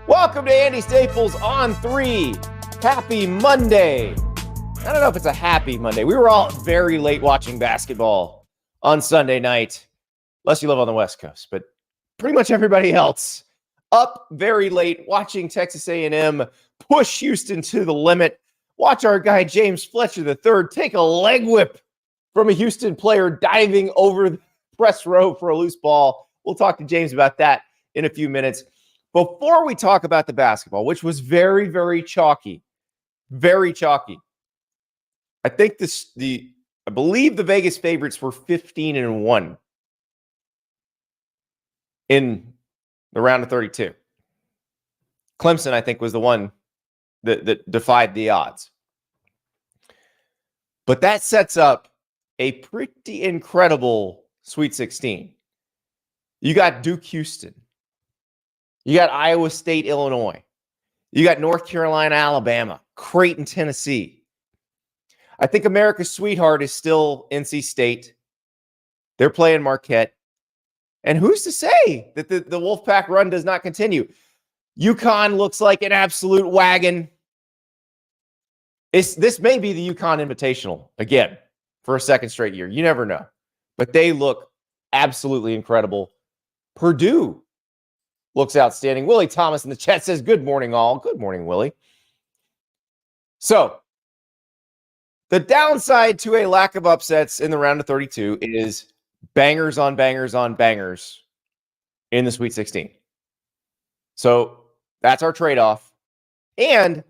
Welcome to Andy Staples on 3. Happy Monday. I don't know if it's a happy Monday. We were all very late watching basketball on Sunday night, unless you live on the West Coast, but pretty much everybody else up very late watching Texas A&M push Houston to the limit. Watch our guy James Fletcher III take a leg whip from a Houston player diving over the press row for a loose ball. We'll talk to James about that in a few minutes. Before we talk about the basketball, which was very, very chalky, I think I believe the Vegas favorites were 15-1 in the round of 32. Clemson, I think, was the one that defied the odds. But that sets up a pretty incredible Sweet 16. You got Duke, Houston. You got Iowa State, Illinois. You got North Carolina, Alabama, Creighton, Tennessee. I think America's sweetheart is still NC State. They're playing Marquette. And who's to say that the Wolfpack run does not continue? UConn looks like an absolute wagon. This may be the UConn Invitational again for a second straight year. You never know. But they look absolutely incredible. Purdue looks outstanding. Willie Thomas in the chat says, good morning, all. Good morning, Willie. So, the downside to a lack of upsets in the round of 32 is bangers on bangers on bangers in the Sweet 16. So, that's our trade-off. And,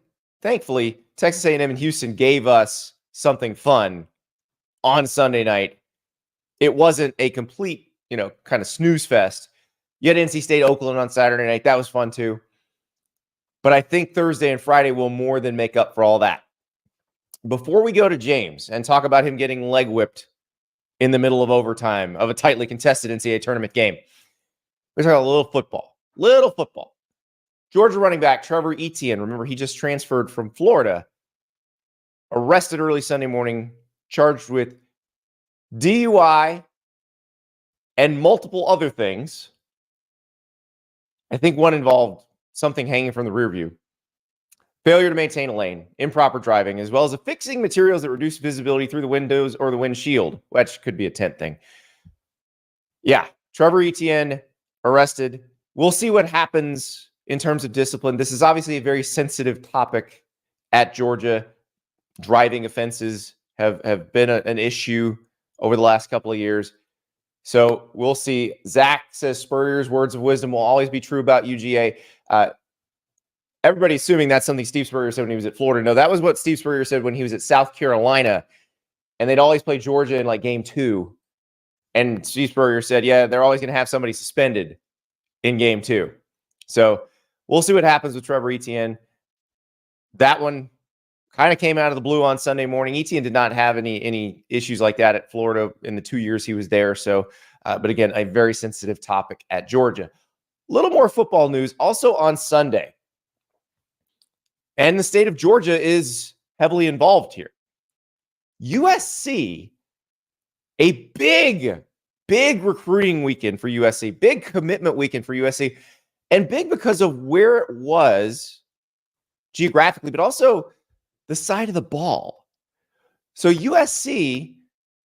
thankfully, Texas A&M and Houston gave us something fun on Sunday night. It wasn't a complete, kind of snooze fest. You had NC State, Oakland on Saturday night. That was fun too. But I think Thursday and Friday will more than make up for all that. Before we go to James and talk about him getting leg whipped in the middle of overtime of a tightly contested NCAA tournament game, we're talking a little football. Georgia running back Trevor Etienne, remember he just transferred from Florida, arrested early Sunday morning, charged with DUI and multiple other things. I think one involved something hanging from the rear view, failure to maintain a lane, improper driving, as well as affixing materials that reduce visibility through the windows or the windshield, which could be a tent thing. Yeah, Trevor Etienne arrested. We'll see what happens in terms of discipline. This is obviously a very sensitive topic at Georgia. Driving offenses have been an issue over the last couple of years. So we'll see. Zach says Spurrier's words of wisdom will always be true about UGA. Everybody's assuming that's something Steve Spurrier said when he was at Florida. No, that was what Steve Spurrier said when he was at South Carolina. And they'd always play Georgia in like game 2. And Steve Spurrier said, yeah, they're always going to have somebody suspended in game 2. So we'll see what happens with Trevor Etienne. That one kind of came out of the blue on Sunday morning. Etienne did not have any issues like that at Florida in the 2 years he was there. So, but again, a very sensitive topic at Georgia. A little more football news also on Sunday. And the state of Georgia is heavily involved here. USC, a big recruiting weekend for USC, big commitment weekend for USC, and big because of where it was geographically, but also the side of the ball. So USC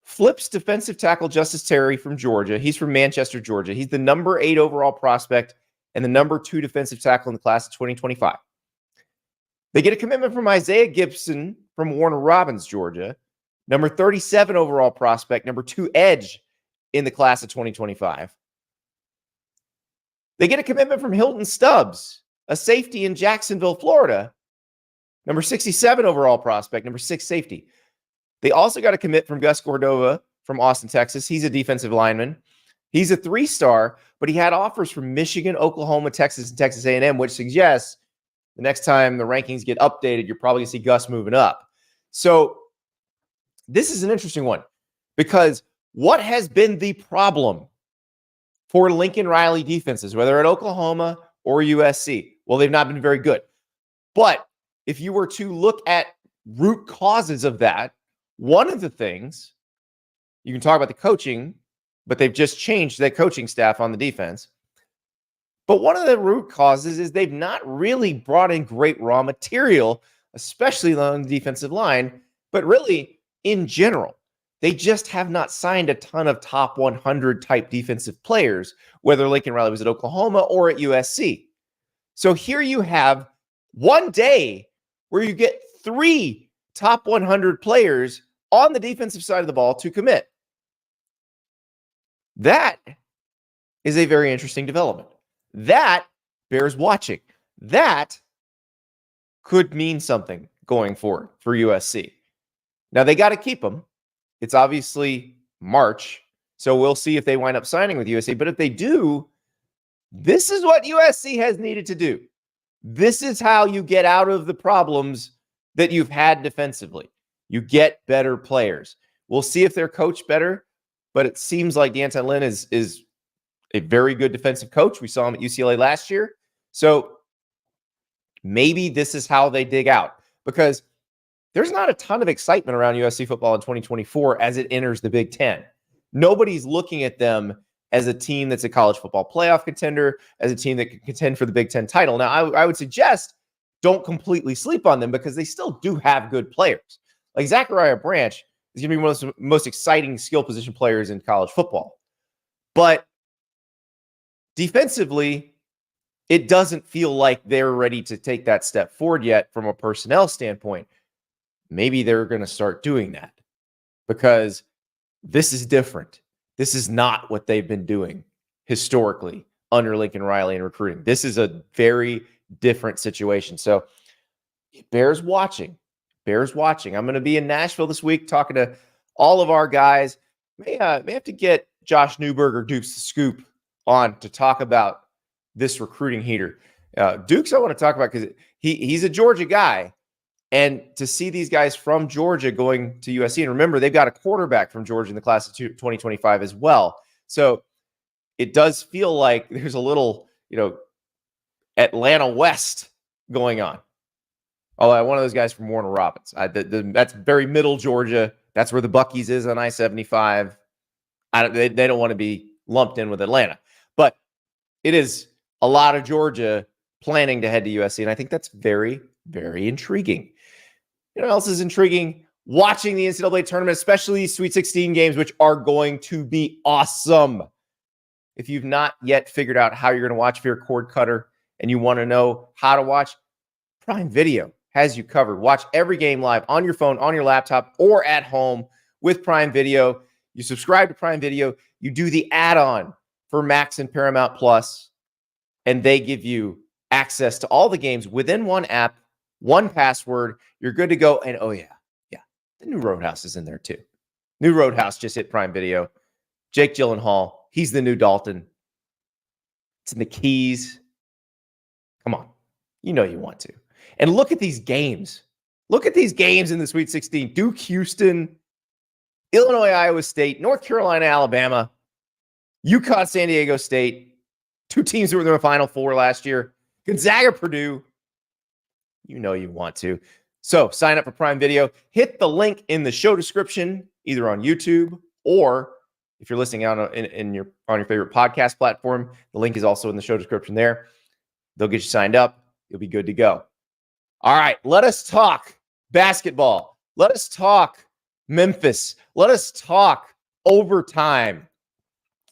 flips defensive tackle Justice Terry from Georgia. He's from Manchester, Georgia. He's the number 8 overall prospect and the number 2 defensive tackle in the class of 2025. They get a commitment from Isaiah Gibson from Warner Robins, Georgia, number 37 overall prospect, number 2 edge in the class of 2025. They get a commitment from Hilton Stubbs, a safety in Jacksonville, Florida, number 67 overall prospect, number 6 safety. They also got a commit from Gus Cordova from Austin, Texas. He's a defensive lineman. He's a 3-star, but he had offers from Michigan, Oklahoma, Texas, and Texas A&M, which suggests the next time the rankings get updated, you're probably going to see Gus moving up. So this is an interesting one because what has been the problem for Lincoln Riley defenses, whether at Oklahoma or USC? Well, they've not been very good. But if you were to look at root causes of that, one of the things, you can talk about the coaching, but they've just changed their coaching staff on the defense. But one of the root causes is they've not really brought in great raw material, especially on the defensive line, but really in general. They just have not signed a ton of top 100 type defensive players, whether Lincoln Riley was at Oklahoma or at USC. So here you have one day where you get 3 top 100 players on the defensive side of the ball to commit. That is a very interesting development. That bears watching. That could mean something going forward for USC. Now, they got to keep them. It's obviously March, so we'll see if they wind up signing with USC. But if they do, this is what USC has needed to do. This is how you get out of the problems that you've had defensively. You get better players. We'll see if they're coached better, but it seems like D'Anton Lynn is a very good defensive coach. We saw him at UCLA last year. So maybe this is how they dig out, because there's not a ton of excitement around USC football in 2024 as it enters the Big Ten. Nobody's looking at them as a team that's a college football playoff contender, as a team that can contend for the Big Ten title. Now, I would suggest don't completely sleep on them, because they still do have good players. Like Zachariah Branch is going to be one of the most exciting skill position players in college football. But defensively, it doesn't feel like they're ready to take that step forward yet from a personnel standpoint. Maybe they're going to start doing that, because this is different. This is not what they've been doing historically under Lincoln Riley in recruiting. This is a very different situation. So it bears watching. Bears watching. I'm going to be in Nashville this week talking to all of our guys. May have to get Josh Newberger, Duke's the Scoop, on to talk about this recruiting heater. Duke's I want to talk about because he's a Georgia guy. And to see these guys from Georgia going to USC, and remember, they've got a quarterback from Georgia in the class of 2025 as well. So it does feel like there's a little, Atlanta West going on. Oh, one of those guys from Warner Robins. That's very middle Georgia. That's where the Buc-ee's is on I-75. They don't want to be lumped in with Atlanta. But it is a lot of Georgia planning to head to USC, and I think that's very, very intriguing. You know what else is intriguing? Watching the NCAA tournament, especially these Sweet 16 games, which are going to be awesome. If you've not yet figured out how you're going to watch, if you're a cord cutter and you want to know how to watch, Prime Video has you covered. Watch every game live on your phone, on your laptop, or at home with Prime Video. You subscribe to Prime Video. You do the add-on for Max and Paramount Plus, and they give you access to all the games within one app, one password. You're good to go. And the new Roadhouse is in there too. New Roadhouse just hit Prime Video. Jake Gyllenhaal, he's the new Dalton. It's in the Keys. Come on. You know you want to. And look at these games. Look at these games in the Sweet 16. Duke, Houston, Illinois, Iowa State, North Carolina, Alabama, UConn, San Diego State. 2 teams who were in the Final Four last year. Gonzaga, Purdue. You know you want to. So sign up for Prime Video. Hit the link in the show description, either on YouTube or if you're listening out on your favorite podcast platform. The link is also in the show description there. They'll get you signed up. You'll be good to go. All right, let us talk basketball. Let us talk Memphis. Let us talk overtime.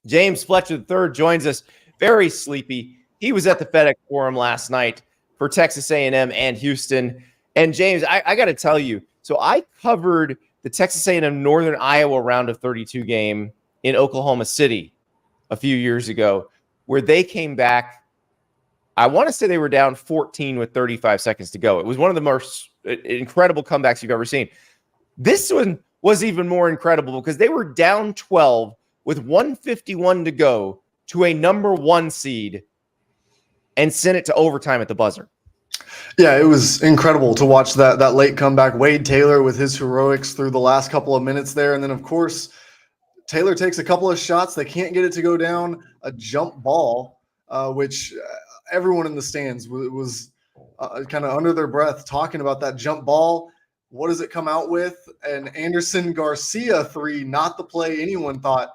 James Fletcher III joins us, very sleepy. He was at the FedEx Forum last night for Texas A&M and Houston. And James, I got to tell you, so I covered the Texas A&M Northern Iowa round of 32 game in Oklahoma City a few years ago, where they came back. I want to say they were down 14 with 35 seconds to go. It was one of the most incredible comebacks you've ever seen. This one was even more incredible because they were down 12 with 151 to go to a number 1 seed and sent it to overtime at the buzzer. Yeah, it was incredible to watch that late comeback. Wade Taylor with his heroics through the last couple of minutes there. And then, of course, Taylor takes a couple of shots. They can't get it to go down. A jump ball, which everyone in the stands was kind of under their breath talking about that jump ball. What does it come out with? An Anderson Garcia 3, not the play anyone thought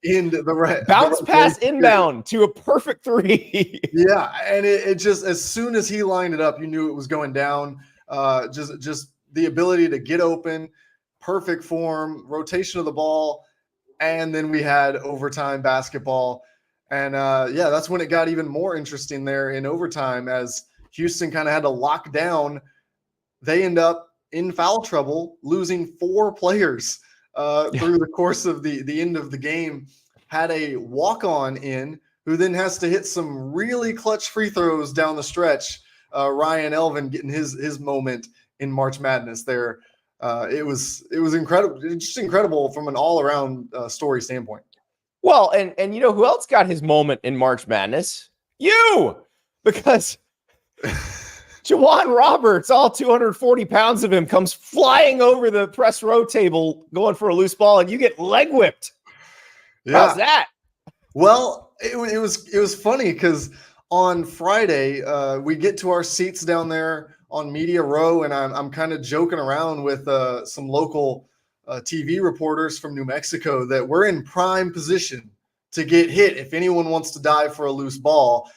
in the right bounce pass inbound to a perfect three. Yeah, and it just, as soon as he lined it up, you knew it was going down. Just the ability to get open, perfect form, rotation of the ball, and then we had overtime basketball. And yeah, that's when it got even more interesting there in overtime, as Houston kind of had to lock down. They end up in foul trouble, losing 4 players through the course of the end of the game. Had a walk-on in, who then has to hit some really clutch free throws down the stretch. Ryan Elvin getting his moment in March Madness there. It was incredible, just incredible from an all-around story standpoint. Well, and you know who else got his moment in March Madness? You! Because Juwan Roberts, all 240 pounds of him, comes flying over the press row table going for a loose ball, and you get leg whipped. Yeah. How's that? Well, it was funny because on Friday we get to our seats down there on Media Row, and I'm kind of joking around with some local TV reporters from New Mexico that we're in prime position to get hit if anyone wants to dive for a loose ball.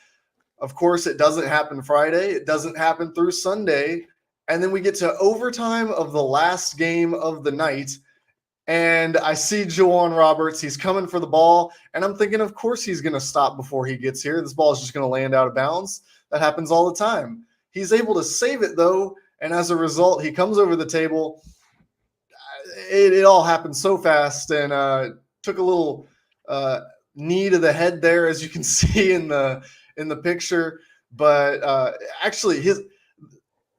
Of course, it doesn't happen Friday. It doesn't happen through Sunday. And then we get to overtime of the last game of the night. And I see Juwan Roberts. He's coming for the ball. And I'm thinking, of course, he's going to stop before he gets here. This ball is just going to land out of bounds. That happens all the time. He's able to save it, though. And as a result, he comes over the table. It all happened so fast, and took a little knee to the head there, as you can see in the picture. But actually,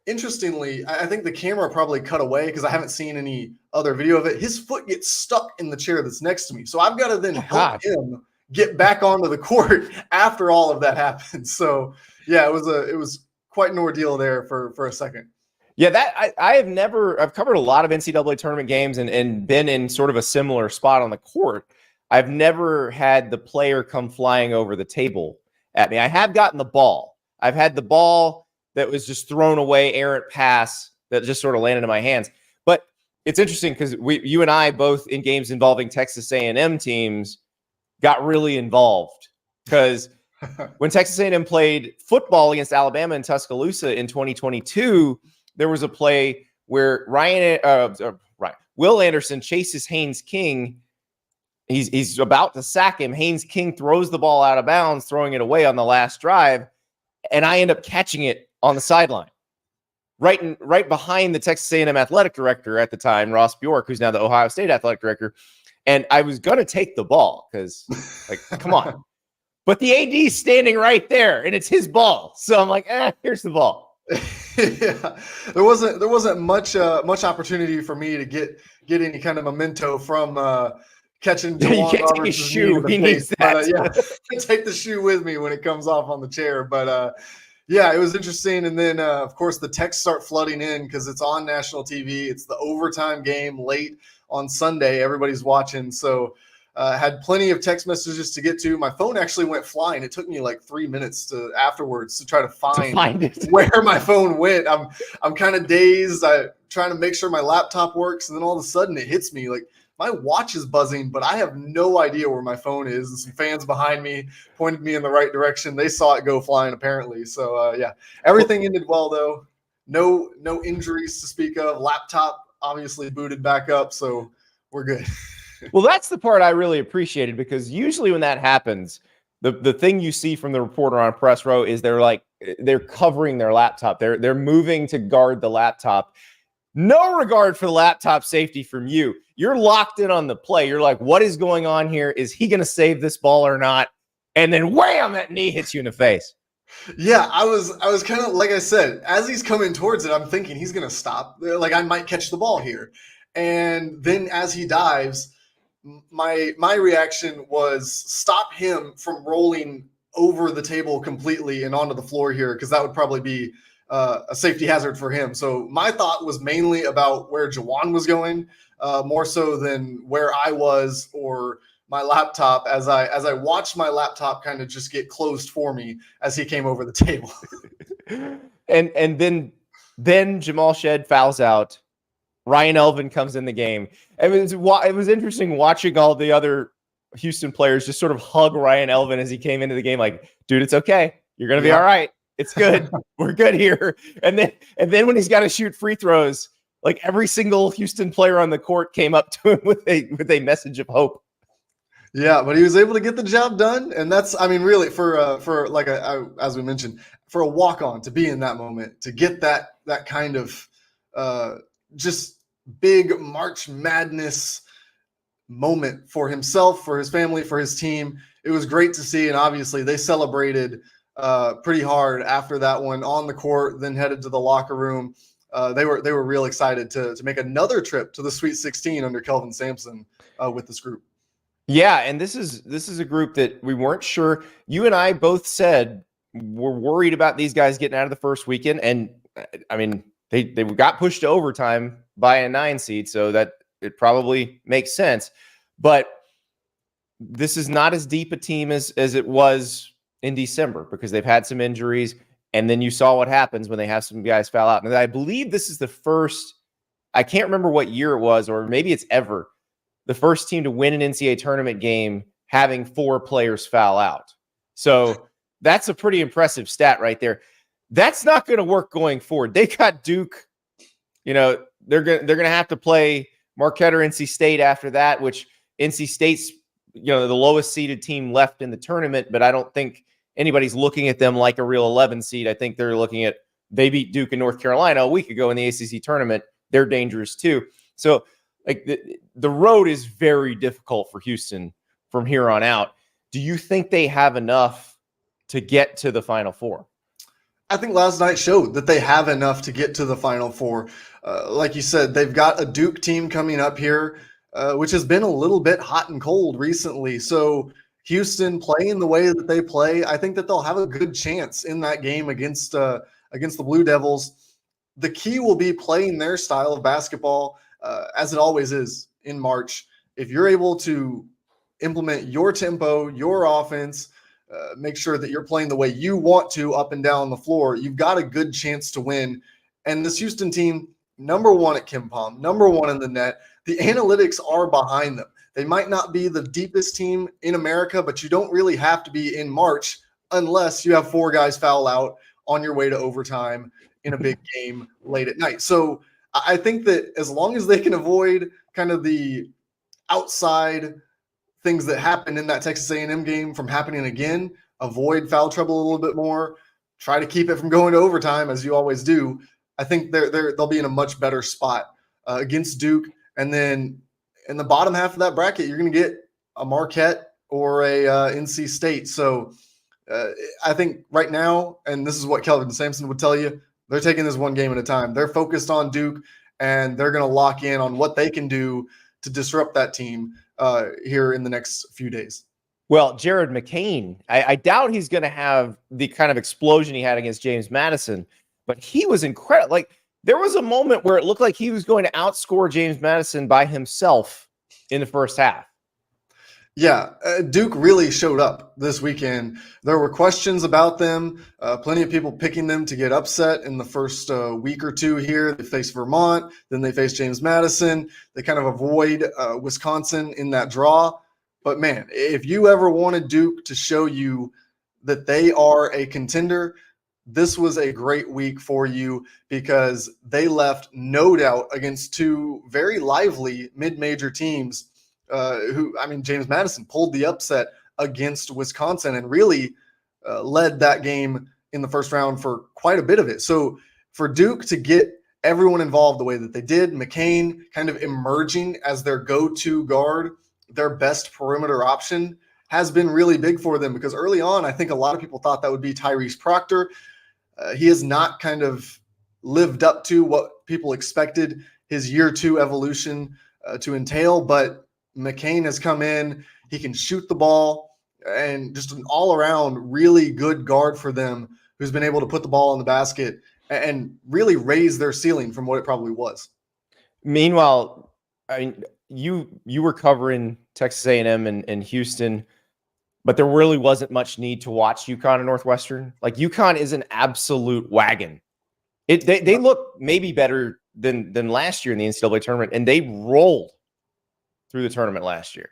interestingly, I think the camera probably cut away because I haven't seen any other video of it. His foot gets stuck in the chair that's next to me, so I've got to then help him get back onto the court after all of that happens. So yeah, it was quite an ordeal there for a second. Yeah, that I've covered a lot of NCAA tournament games and been in sort of a similar spot on the court. I've never had the player come flying over the table at me. I have gotten the ball. I've had the ball that was just thrown away, errant pass that just sort of landed in my hands. But it's interesting because you and I both in games involving Texas A&M teams got really involved, because when Texas A&M played football against Alabama in Tuscaloosa in 2022, there was a play where Will Anderson chases Haynes King. He's about to sack him. Haynes King throws the ball out of bounds, throwing it away on the last drive, and I end up catching it on the sideline, right behind the Texas A&M athletic director at the time, Ross Bjork, who's now the Ohio State athletic director. And I was going to take the ball because, like, come on. But the AD's standing right there, and it's his ball. So I'm like, here's the ball. Yeah, there wasn't much opportunity for me to get any kind of memento from catching Juwan Roberts' shoe. He needs that. Yeah, take the shoe with me when it comes off on the chair. But yeah, it was interesting. And then of course the texts start flooding in because it's on national TV. It's the overtime game late on Sunday. Everybody's watching, so. Had plenty of text messages to get to. My phone actually went flying. It took me like 3 minutes afterwards to try to find it. Where my phone went. I'm kind of dazed. I'm trying to make sure my laptop works, and then all of a sudden it hits me like my watch is buzzing, but I have no idea where my phone is. And some fans behind me pointed me in the right direction. They saw it go flying apparently. So yeah, everything ended well though. No injuries to speak of. Laptop obviously booted back up, so we're good. Well, that's the part I really appreciated, because usually when that happens, the thing you see from the reporter on press row is they're covering their laptop. They're moving to guard the laptop. No regard for the laptop safety from you. You're locked in on the play. You're like, what is going on here? Is he going to save this ball or not? And then wham, that knee hits you in the face. Yeah, I was kind of, like I said, as he's coming towards it, I'm thinking he's going to stop. Like, I might catch the ball here. And then as he dives, my reaction was stop him from rolling over the table completely and onto the floor here, because that would probably be a safety hazard for him. So my thought was mainly about where Juwan was going, more so than where I was or my laptop, as I watched my laptop kind of just get closed for me as he came over the table. and then Jamal Shed fouls out. Ryan Elvin comes in the game. It was interesting watching all the other Houston players just sort of hug Ryan Elvin as he came into the game, like, dude, it's okay. You're going to be all right. It's good. We're good here. And then when he's got to shoot free throws, like every single Houston player on the court came up to him with a message of hope. Yeah, but he was able to get the job done, and that's, I mean, really for like as we mentioned, for a walk-on to be in that moment, to get that kind of just big March Madness moment for himself, for his family, for his team. It was great to see, and obviously they celebrated pretty hard after that one on the court, then headed to the locker room. They were real excited to make another trip to the Sweet 16 under Kelvin Sampson with this group. Yeah, and this is a group that we weren't sure. You and I both said we're worried about these guys getting out of the first weekend, and I mean they got pushed to overtime by a 9 seed, so that it probably makes sense. But this is not as deep a team as it was in December because they've had some injuries, and then you saw what happens when they have some guys foul out. And I believe this is the first. I can't remember what year it was, or maybe it's ever. The first team to win an NCAA tournament game having 4 players foul out. So that's a pretty impressive stat right there. That's not going to work going forward. They got Duke. You know, they're going to have to play Marquette or NC State after that, which NC State's, you know, the lowest seeded team left in the tournament, but I don't think anybody's looking at them like a real 11 seed. I think they're looking at, they beat Duke and North Carolina a week ago in the ACC tournament. They're dangerous too. So, like the road is very difficult for Houston from here on out. Do you think they have enough to get to the Final Four? I think last night showed that they have enough to get to the Final Four. Like you said, they've got a Duke team coming up here, which has been a little bit hot and cold recently. So Houston playing the way that they play, I think that they'll have a good chance in that game against the Blue Devils. The key will be playing their style of basketball. As it always is in March. If you're able to implement your tempo, your offense, make sure that you're playing the way you want to up and down the floor, you've got a good chance to win. And this Houston team, number 1 at KenPom, number 1 in the net, the analytics are behind them. They might not be the deepest team in America, but you don't really have to be in March unless you have 4 guys foul out on your way to overtime in a big game late at night. So I think that as long as they can avoid kind of the outside things that happened in that Texas A&M game from happening again, avoid foul trouble a little bit more, try to keep it from going to overtime as you always do, I think they'll be in a much better spot against Duke. And then in the bottom half of that bracket, you're going to get a Marquette or a NC State. So I think right now, and this is what Kelvin Sampson would tell you, they're taking this one game at a time. They're focused on Duke, and they're going to lock in on what they can do to disrupt that team here in the next few days. Well, Jared McCain, I doubt he's going to have the kind of explosion he had against James Madison, but he was incredible. Like, there was a moment where it looked like he was going to outscore James Madison by himself in the first half. Yeah, Duke really showed up this weekend. There were questions about them, plenty of people picking them to get upset in the first week or two here. They face Vermont, then they face James Madison. They kind of avoid Wisconsin in that draw. But, man, if you ever wanted Duke to show you that they are a contender, this was a great week for you because they left no doubt against 2 very lively mid-major teams. James Madison pulled the upset against Wisconsin and really led that game in the first round for quite a bit of it. So for Duke to get everyone involved the way that they did, McCain kind of emerging as their go-to guard, their best perimeter option, has been really big for them because early on, I think a lot of people thought that would be Tyrese Proctor. He has not kind of lived up to what people expected his year 2 evolution to entail, but McCain has come in. He can shoot the ball and just an all-around really good guard for them who's been able to put the ball in the basket and really raise their ceiling from what it probably was. Meanwhile, I mean, you were covering Texas A&M and Houston, but there really wasn't much need to watch UConn and Northwestern. Like, UConn is an absolute wagon. They look maybe better than last year in the NCAA tournament, and they rolled through the tournament last year.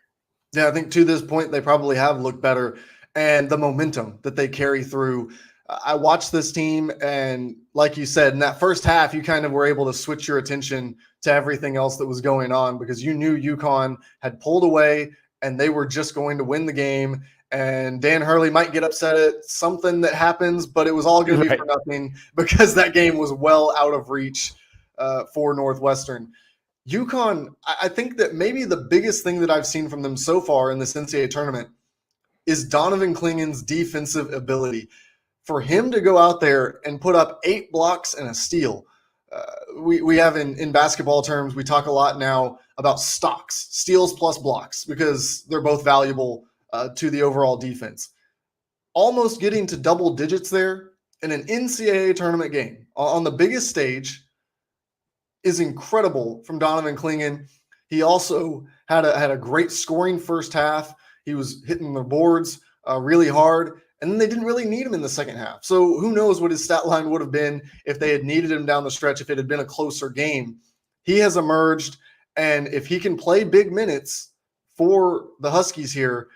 Yeah, I think to this point, they probably have looked better. And the momentum that they carry through. I watched this team, and like you said, in that first half, you kind of were able to switch your attention to everything else that was going on because you knew UConn had pulled away and they were just going to win the game. And Dan Hurley might get upset at something that happens, but it was all going to be for nothing because that game was well out of reach for Northwestern. UConn, I think that maybe the biggest thing that I've seen from them so far in this NCAA tournament is Donovan Clingan's defensive ability. For him to go out there and put up 8 blocks and a steal, we have in basketball terms, we talk a lot now about stocks, steals plus blocks, because they're both valuable to the overall defense. Almost getting to double digits there in an NCAA tournament game on the biggest stage is incredible from Donovan Clingan. He also had a great scoring first half. He was hitting the boards really hard, and then they didn't really need him in the second half. So who knows what his stat line would have been if they had needed him down the stretch, if it had been a closer game. He has emerged, and if he can play big minutes for the Huskies here,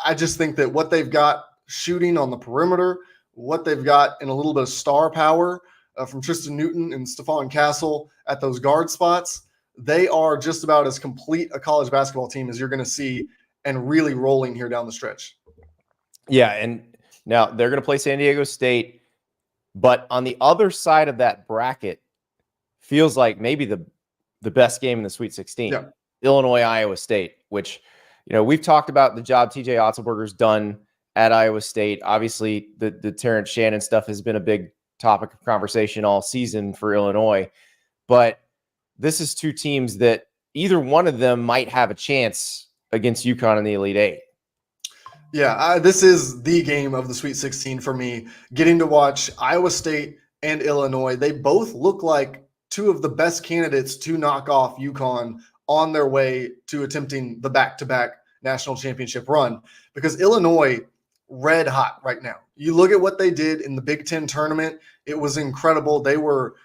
I just think that what they've got shooting on the perimeter, what they've got in a little bit of star power from Tristan Newton and Stephon Castle at those guard spots, they are just about as complete a college basketball team as you're going to see and really rolling here down the stretch. Yeah, and now they're going to play San Diego State, but on the other side of that bracket feels like maybe the best game in the Sweet 16, yeah. Illinois, Iowa State, which, we've talked about the job TJ Otzelberger's done at Iowa State. Obviously, the Terrence Shannon stuff has been a big topic of conversation all season for Illinois, but this is two teams that either one of them might have a chance against UConn in the Elite Eight. Yeah, this is the game of the Sweet 16 for me. Getting to watch Iowa State and Illinois, they both look like two of the best candidates to knock off UConn on their way to attempting the back-to-back national championship run, because Illinois red hot right now. You look at what they did in the Big Ten tournament. It was incredible. They were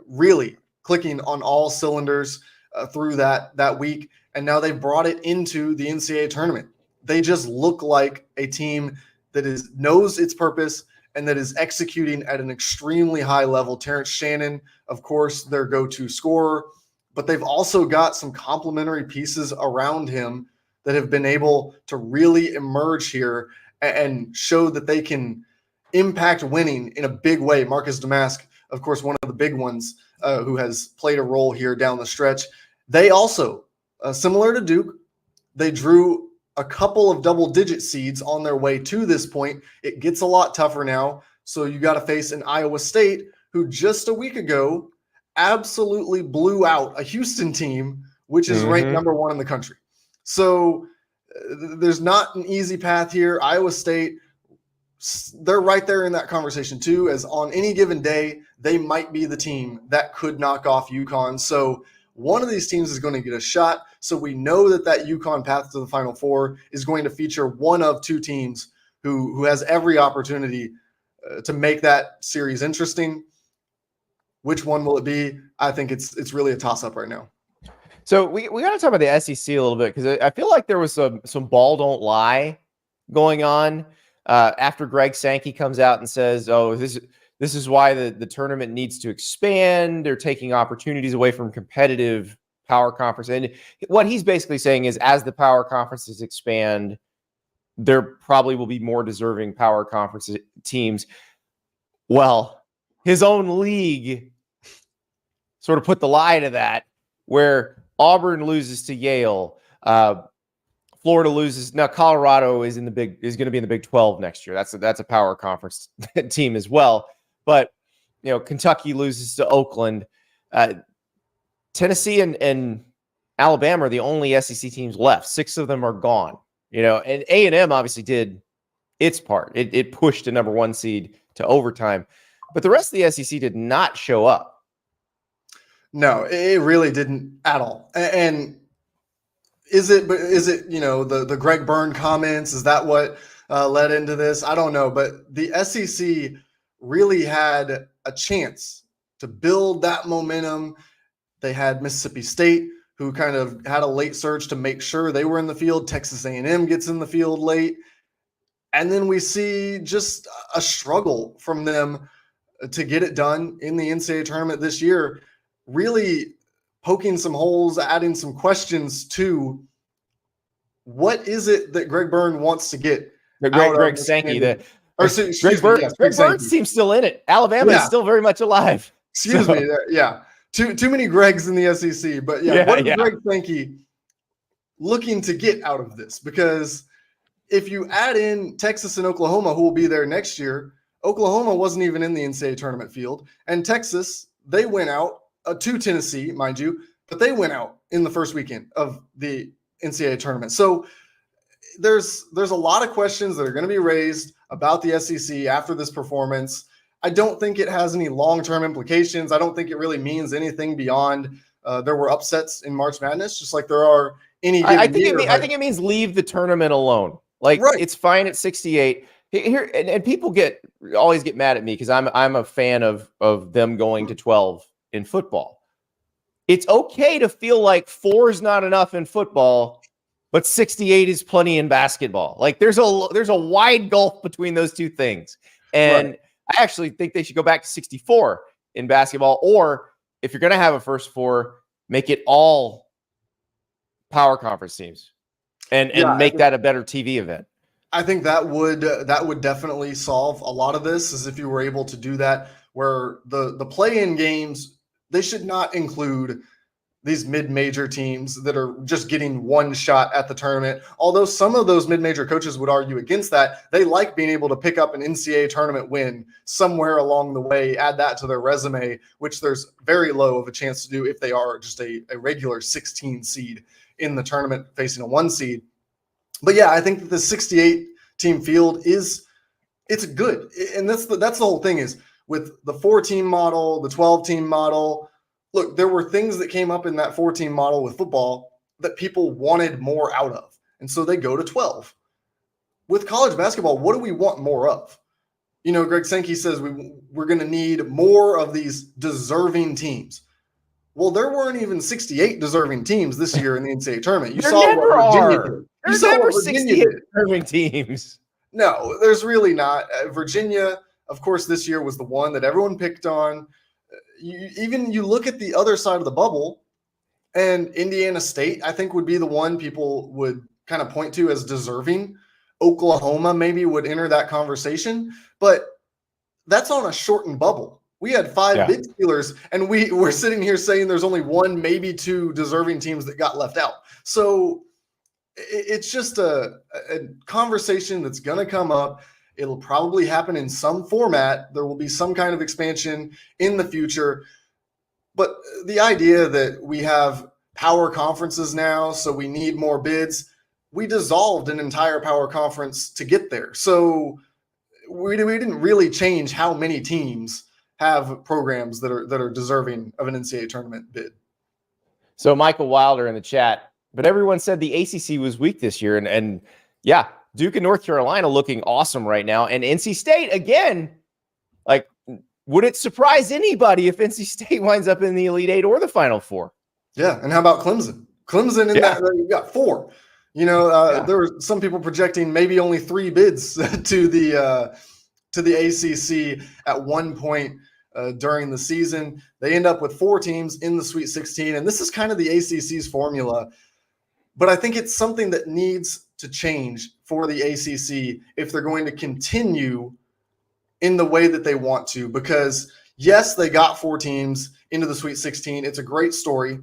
really clicking on all cylinders through that week, and now they've brought it into the NCAA tournament. They just look like a team that knows its purpose and that is executing at an extremely high level. Terrence Shannon, of course, their go-to scorer, but they've also got some complementary pieces around him that have been able to really emerge here and show that they can impact winning in a big way. Marcus Damask, of course, one of the big ones who has played a role here down the stretch. They also, similar to Duke, they drew a couple of double-digit seeds on their way to this point. It gets a lot tougher now. So you got to face an Iowa State who just a week ago absolutely blew out a Houston team, which is ranked number 1 in the country. So there's not an easy path here. Iowa State, they're right there in that conversation too, as on any given day, they might be the team that could knock off UConn. So one of these teams is going to get a shot. So we know that UConn path to the Final Four is going to feature one of two teams who has every opportunity to make that series interesting. Which one will it be? I think it's really a toss-up right now. So we got to talk about the SEC a little bit, because I feel like there was some ball don't lie going on after Greg Sankey comes out and says, "Oh, this is why the tournament needs to expand. They're taking opportunities away from competitive power conference." And what he's basically saying is, as the power conferences expand, there probably will be more deserving power conference teams. Well, his own league sort of put the lie to that, where Auburn loses to Yale, Florida loses. Now Colorado is going to be in the Big 12 next year. That's a power conference team as well. But Kentucky loses to Oakland. Tennessee and Alabama are the only SEC teams left. 6 of them are gone. And A&M obviously did its part. It pushed a number 1 seed to overtime, but the rest of the SEC did not show up. No, it really didn't at all. And is it the Greg Byrne comments? Is that what led into this? I don't know, but the SEC really had a chance to build that momentum. They had Mississippi State, who kind of had a late surge to make sure they were in the field. Texas A&M gets in the field late. And then we see just a struggle from them to get it done in the NCAA tournament this year, really poking some holes, adding some questions to what is it that Greg Byrne wants to get Greg Sankey. Greg Byrne's team's still in it. Alabama is still very much alive. Excuse me. Yeah. Too many Gregs in the SEC. But what is Greg Sankey looking to get out of this? Because if you add in Texas and Oklahoma, who will be there next year, Oklahoma wasn't even in the NCAA tournament field. And Texas, they went out to Tennessee, mind you, but they went out in the first weekend of the NCAA tournament. So there's a lot of questions that are going to be raised about the SEC after this performance. I don't think it has any long-term implications. I don't think it really means anything beyond there were upsets in March Madness, just like there are any. I think it means leave the tournament alone. Like It's fine at 68 here, and people always get mad at me because I'm a fan of them going to 12 in football. It's okay to feel like 4 is not enough in football, but 68 is plenty in basketball. Like there's a wide gulf between those two things. And I actually think they should go back to 64 in basketball, or if you're going to have a first 4, make it all power conference teams and make that a better TV event. I think that would definitely solve a lot of this, is if you were able to do that, where the play-in games, they should not include these mid-major teams that are just getting one shot at the tournament. Although some of those mid-major coaches would argue against that. They like being able to pick up an NCAA tournament win somewhere along the way, add that to their resume, which there's very low of a chance to do if they are just a regular 16 seed in the tournament facing a 1 seed. But yeah, I think that the 68 team field it's good. And that's the whole thing, is with the 4-team model, the 12-team model. Look, there were things that came up in that 4-team model with football that people wanted more out of. And so they go to 12. With college basketball, what do we want more of? Greg Sankey says we're going to need more of these deserving teams. Well, there weren't even 68 deserving teams this year in the NCAA tournament. You saw what Virginia did. There's never 68 deserving teams. No, there's really not. Virginia, of course, this year was the one that everyone picked on. You look at the other side of the bubble, and Indiana State, I think, would be the one people would kind of point to as deserving. Oklahoma maybe would enter that conversation, but that's on a shortened bubble. We had 5 big Steelers, and we're sitting here saying there's only 1, maybe 2 deserving teams that got left out. So it's just a conversation that's going to come up. It'll probably happen in some format. There will be some kind of expansion in the future. But the idea that we have power conferences now, so we need more bids, we dissolved an entire power conference to get there. So we didn't really change how many teams have programs that are deserving of an NCAA tournament bid. So Michael Wilder in the chat, but everyone said the ACC was weak this year. And yeah, Duke and North Carolina looking awesome right now. And NC State, again, like, would it surprise anybody if NC State winds up in the Elite 8 or the Final 4? Yeah, and how about Clemson? Clemson in that, you got 4. There were some people projecting maybe only 3 bids to the ACC at one point during the season. They end up with 4 teams in the Sweet 16, and this is kind of the ACC's formula. But I think it's something that needs to change for the ACC if they're going to continue in the way that they want to. Because, yes, they got 4 teams into the Sweet 16. It's a great story.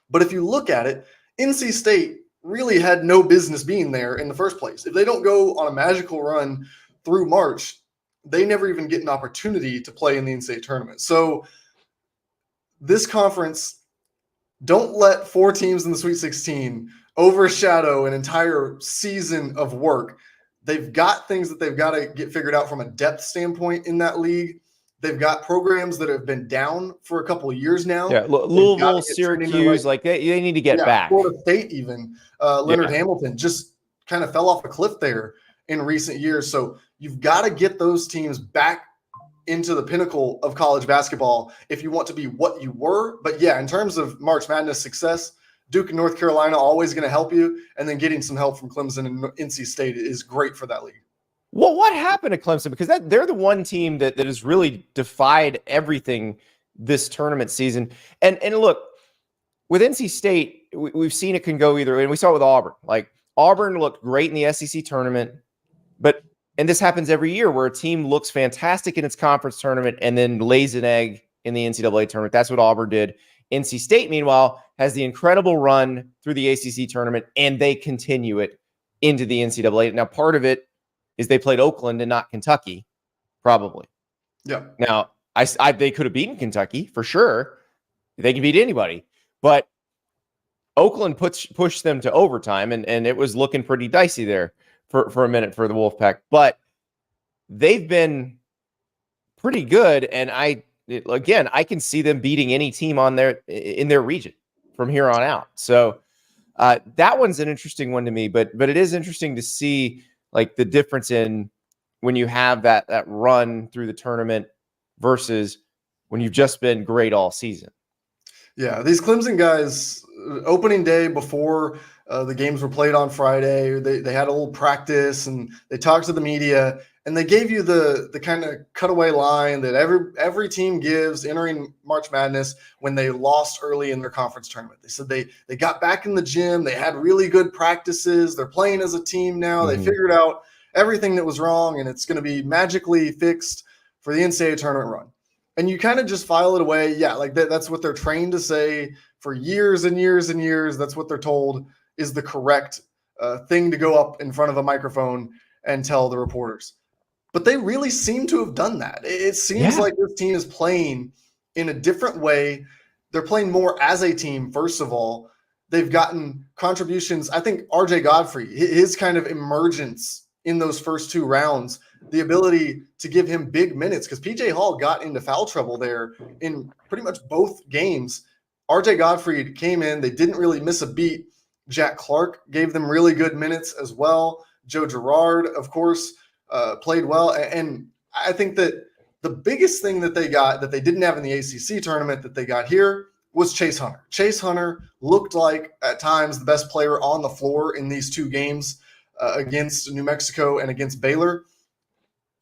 But if you look at it, NC State really had no business being there in the first place. If they don't go on a magical run through March, they never even get an opportunity to play in the NCAA tournament. So this conference, don't let 4 teams in the Sweet 16 overshadow an entire season of work. They've got things that they've got to get figured out from a depth standpoint in that league. They've got programs that have been down for a couple of years now. Yeah, Louisville, Syracuse, they need to get back. Florida State even. Leonard Hamilton just kind of fell off a cliff there in recent years. So you've got to get those teams back into the pinnacle of college basketball if you want to be what you were. But yeah, in terms of March Madness success, Duke and North Carolina always going to help you, and then getting some help from Clemson and NC State is great for that league. Well, what happened to Clemson? Because they're the one team that has really defied everything this tournament season. And look, with NC State, we've seen it can go either way. And we saw it with Auburn. Like, Auburn looked great in the SEC tournament, and this happens every year where a team looks fantastic in its conference tournament and then lays an egg in the NCAA tournament. That's what Auburn did. NC State, meanwhile, has the incredible run through the ACC tournament, and they continue it into the NCAA. Now, part of it is they played Oakland and not Kentucky, probably. Yeah. Now, they could have beaten Kentucky for sure. They can beat anybody. But Oakland pushed them to overtime, and it was looking pretty dicey there for a minute for the Wolfpack. But they've been pretty good, and I can see them beating any team in their region from here on out. So that one's an interesting one to me. But it is interesting to see like the difference in when you have that run through the tournament versus when you've just been great all season. Yeah, these Clemson guys, opening day before the games were played on Friday, they had a little practice and they talked to the media, and they gave you the kind of cutaway line that every team gives entering March Madness when they lost early in their conference tournament. They said they got back in the gym, they had really good practices, they're playing as a team now, They figured out everything that was wrong, and it's going to be magically fixed for the NCAA tournament run. And you kind of just file it away. Yeah, like that's what they're trained to say for years and years and years. That's what they're told is the correct thing to go up in front of a microphone and tell the reporters. But they really seem to have done that. It seems like this team is playing in a different way. They're playing more as a team, first of all. They've gotten contributions. I think RJ Godfrey, his kind of emergence in those first two rounds, the ability to give him big minutes, because PJ Hall got into foul trouble there in pretty much both games. RJ Godfrey came in. They didn't really miss a beat. Jack Clark gave them really good minutes as well. Joe Girard, of course, played well. And I think that the biggest thing that they got that they didn't have in the ACC tournament that they got here was Chase Hunter. Chase Hunter looked like at times the best player on the floor in these two games against New Mexico and against Baylor.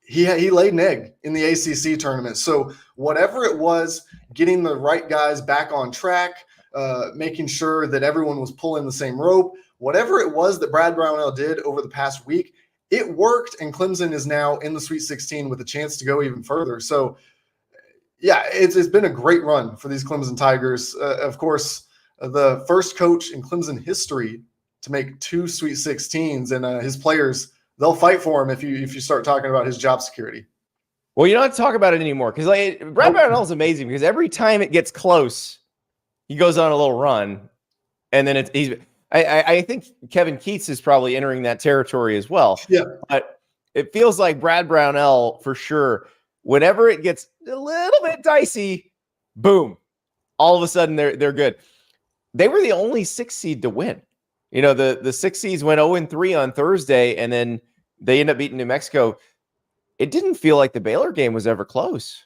He laid an egg in the ACC tournament. So whatever it was, getting the right guys back on track, making sure that everyone was pulling the same rope, whatever it was that Brad Brownell did over the past week, it worked, and Clemson is now in the Sweet 16 with a chance to go even further. So, yeah, it's been a great run for these Clemson Tigers. Of course, the first coach in Clemson history to make two Sweet 16s, and his players, they'll fight for him if you start talking about his job security. Well, you don't have to talk about it anymore because Brad Brownell is amazing because every time it gets close, he goes on a little run, and then I think Kevin Keats is probably entering that territory as well. Yeah, but it feels like Brad Brownell for sure. Whenever it gets a little bit dicey, boom! All of a sudden they're good. They were the only 6 seed to win. You know, the 6 seeds went 0-3 on Thursday, and then they end up beating New Mexico. It didn't feel like the Baylor game was ever close.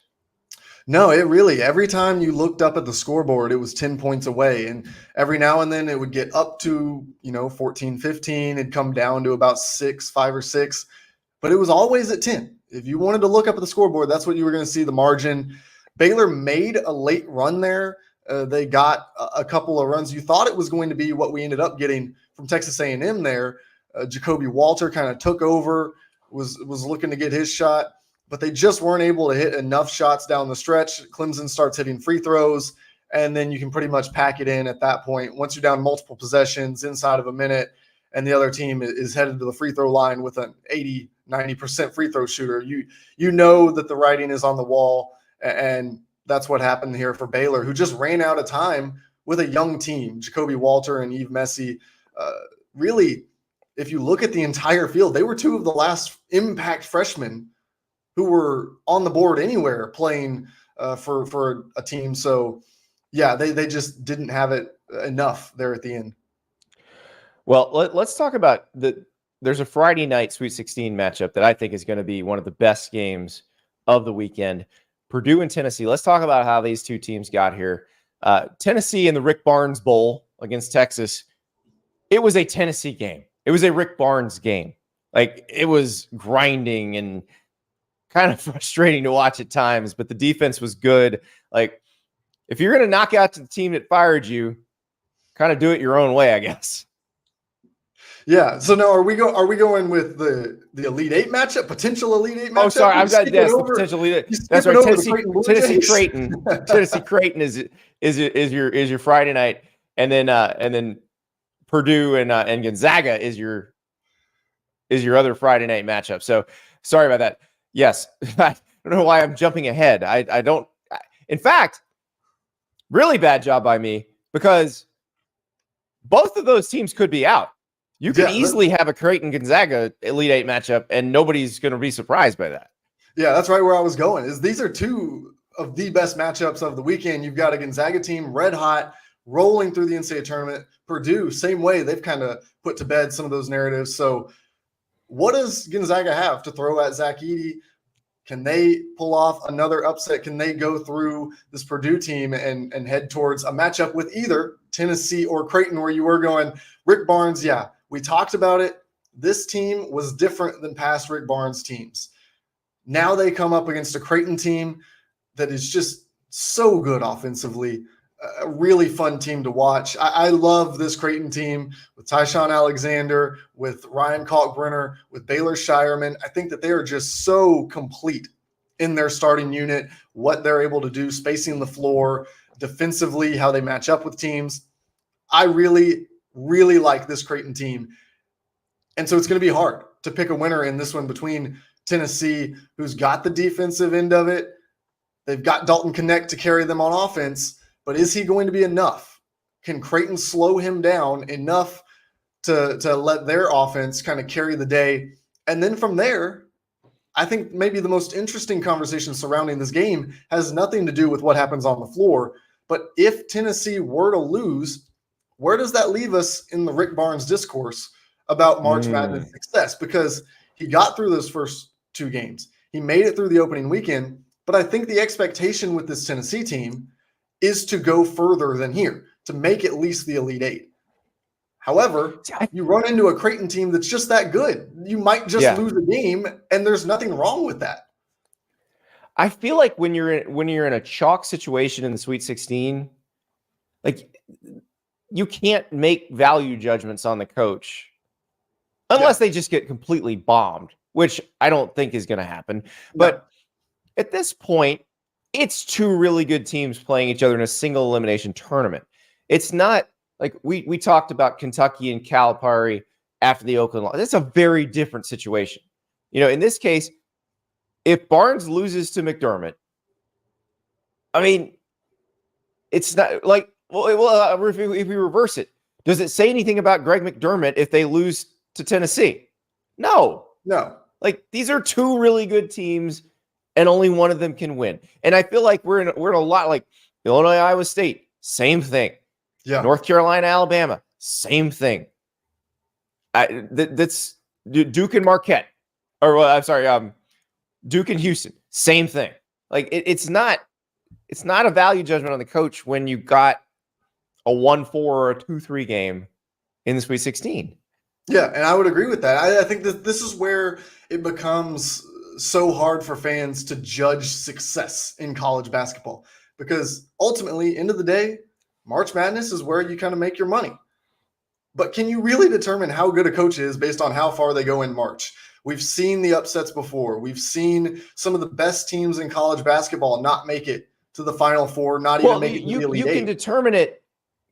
No, it really, every time you looked up at the scoreboard, it was 10 points away. And every now and then it would get up to, 14, 15. It'd come down to about 5 or 6. But it was always at 10. If you wanted to look up at the scoreboard, that's what you were going to see, the margin. Baylor made a late run there. They got a couple of runs. You thought it was going to be what we ended up getting from Texas A&M there. Jacoby Walter kind of took over, was looking to get his shot, but they just weren't able to hit enough shots down the stretch. Clemson starts hitting free throws, and then you can pretty much pack it in at that point. Once you're down multiple possessions inside of a minute and the other team is headed to the free throw line with an 80, 90% free throw shooter, you know that the writing is on the wall, and that's what happened here for Baylor, who just ran out of time with a young team. Jacoby Walter and Yves Messi, really, if you look at the entire field, they were two of the last impact freshmen who were on the board anywhere playing for a team. So, yeah, they just didn't have it enough there at the end. Well, let's talk about there's a Friday night Sweet 16 matchup that I think is going to be one of the best games of the weekend. Purdue and Tennessee. Let's talk about how these two teams got here. Tennessee in the Rick Barnes Bowl, against Texas, it was a Tennessee game. It was a Rick Barnes game. Like, it was grinding and kind of frustrating to watch at times, but the defense was good. Like, if you're going to knock out the team that fired you, kind of do it your own way, I guess. Yeah. So now are we going with the Elite Eight matchup, potential Elite Eight matchup? Oh, sorry. I've got the potential Elite Eight. That's right. Tennessee Creighton is your Friday night, and then Purdue and Gonzaga is your other Friday night matchup. So sorry about that. Yes, I don't know why I'm jumping ahead. I don't. In fact, really bad job by me, because both of those teams could be out. You could easily have a Creighton Gonzaga Elite Eight matchup, and nobody's going to be surprised by that. Yeah, that's right where I was going. Is these are two of the best matchups of the weekend. You've got a Gonzaga team red hot, rolling through the NCAA tournament. Purdue, same way. They've kind of put to bed some of those narratives. So what does Gonzaga have to throw at Zach Edey? Can they pull off another upset? Can they go through this Purdue team and head towards a matchup with either Tennessee or Creighton, where you were going, Rick Barnes? Yeah, we talked about it. This team was different than past Rick Barnes teams. Now they come up against a Creighton team that is just so good offensively. A really fun team to watch. I love this Creighton team with Tyshawn Alexander, with Ryan Kalkbrenner, with Baylor Shireman. I think that they are just so complete in their starting unit, what they're able to do, spacing the floor, defensively, how they match up with teams. I really, really like this Creighton team. And so it's going to be hard to pick a winner in this one between Tennessee, who's got the defensive end of it. They've got Dalton Connect to carry them on offense. But is he going to be enough? Can Creighton slow him down enough to let their offense kind of carry the day? And then from there, I think maybe the most interesting conversation surrounding this game has nothing to do with what happens on the floor. But if Tennessee were to lose, where does that leave us in the Rick Barnes discourse about March Madness success? Because he got through those first two games. He made it through the opening weekend. But I think the expectation with this Tennessee team is to go further than here, to make at least the Elite Eight. However, you run into a Creighton team that's just that good. You might just lose a game, and there's nothing wrong with that. I feel like when you're in a chalk situation in the Sweet 16, like, you can't make value judgments on the coach unless they just get completely bombed, which I don't think is going to happen. But at this point, it's two really good teams playing each other in a single elimination tournament. It's not like we talked about Kentucky and Calipari after the Oakland loss. That's a very different situation. In this case, if Barnes loses to McDermott, I mean, it's not like, if we reverse it, does it say anything about Greg McDermott if they lose to Tennessee? No. Like, these are two really good teams, and only one of them can win. And I feel like we're in a lot, like Illinois, Iowa State, same thing. Yeah. North Carolina, Alabama, same thing. That's Duke and Marquette, Duke and Houston, same thing. Like, it's not a value judgment on the coach when you got a 1-4 or a 2-3 game in the Sweet 16. Yeah, and I would agree with that. I think that this is where it becomes so hard for fans to judge success in college basketball, because ultimately, end of the day, March Madness is where you kind of make your money. But can you really determine how good a coach is based on how far they go in March? We've seen the upsets before. We've seen some of the best teams in college basketball not make it to the Final Four, not even make it to the Elite Eight. You can determine it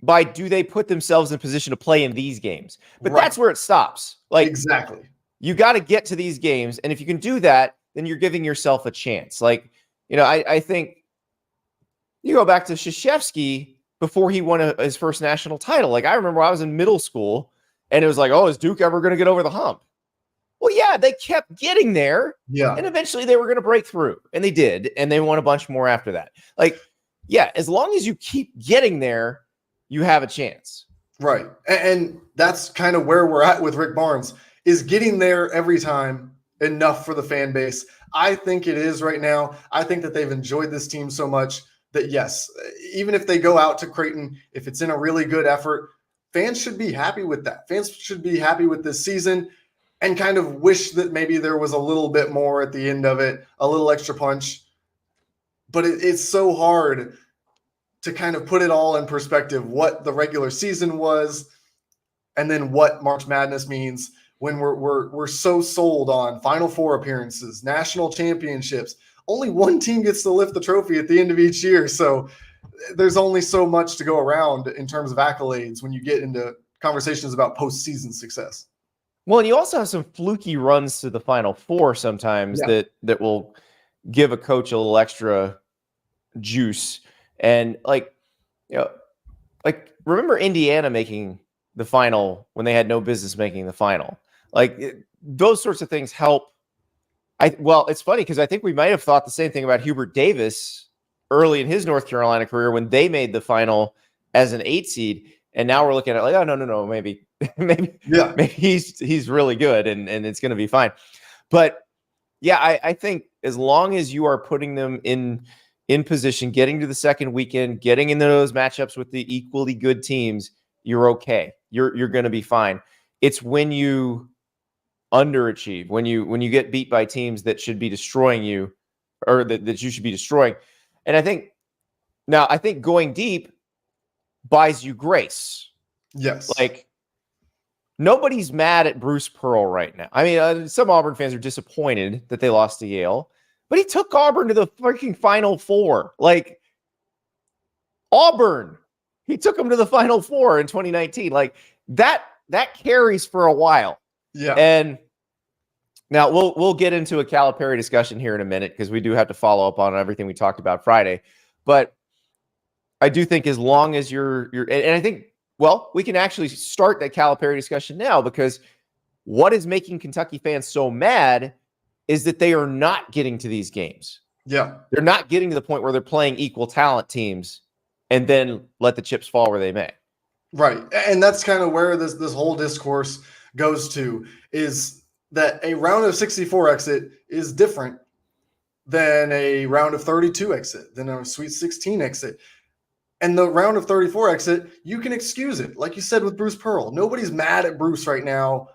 by, do they put themselves in position to play in these games? But that's where it stops. Like, exactly. You got to get to these games, and if you can do that, then you're giving yourself a chance. Like, I think you go back to Krzyzewski before he won his first national title. Like, I remember I was in middle school, and it was like, oh, is Duke ever going to get over the hump? Well, yeah, they kept getting there, and eventually they were going to break through, and they did, and they won a bunch more after that. Like, yeah, as long as you keep getting there, you have a chance. Right, and that's kind of where we're at with Rick Barnes. Is getting there every time enough for the fan base? I think it is right now. I think that they've enjoyed this team so much that, yes, even if they go out to Creighton, if it's in a really good effort, fans should be happy with that. Fans should be happy with this season and kind of wish that maybe there was a little bit more at the end of it, a little extra punch. But it's so hard to kind of put it all in perspective, what the regular season was and then what March Madness means when we're so sold on Final Four appearances, national championships. Only one team gets to lift the trophy at the end of each year. So there's only so much to go around in terms of accolades when you get into conversations about postseason success. Well, and you also have some fluky runs to the Final Four sometimes that will give a coach a little extra juice. And remember Indiana making the final when they had no business making the final. Those sorts of things help. It's funny because I think we might have thought the same thing about Hubert Davis early in his North Carolina career when they made the final as an 8 seed. And now we're looking at it no, maybe he's really good and it's going to be fine. But yeah, I think as long as you are putting them in position, getting to the second weekend, getting into those matchups with the equally good teams, you're okay. You're going to be fine. It's when you underachieve, when you get beat by teams that should be destroying you or that you should be destroying. And I think going deep buys you grace. Yes. Nobody's mad at Bruce Pearl right now. I mean, some Auburn fans are disappointed that they lost to Yale, but he took Auburn to the freaking Final Four. Auburn, he took them to the Final Four in 2019. That carries for a while. Yeah. And now we'll get into a Calipari discussion here in a minute because we do have to follow up on everything we talked about Friday. But I do think as long as you're and I think, we can actually start that Calipari discussion now because what is making Kentucky fans so mad is that they are not getting to these games. Yeah. They're not getting to the point where they're playing equal talent teams and then let the chips fall where they may. Right. And that's kind of where this whole discourse goes to, is that a round of 64 exit is different than a round of 32 exit, than a Sweet 16 exit. And the round of 34 exit, you can excuse it. Like you said with Bruce Pearl, nobody's mad at Bruce right now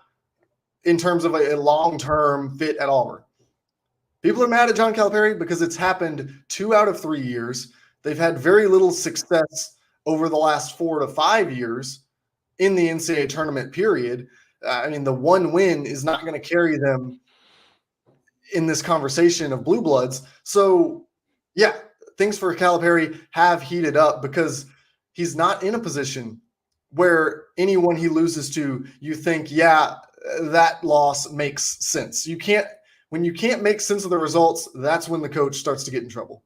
in terms of a long-term fit at Auburn. People are mad at John Calipari because it's happened 2 out of 3 years. They've had very little success over the last 4 to 5 years in the NCAA tournament period. The one win is not going to carry them in this conversation of blue bloods. So, yeah, things for Calipari have heated up because he's not in a position where anyone he loses to, you think, that loss makes sense. When you can't make sense of the results, that's when the coach starts to get in trouble.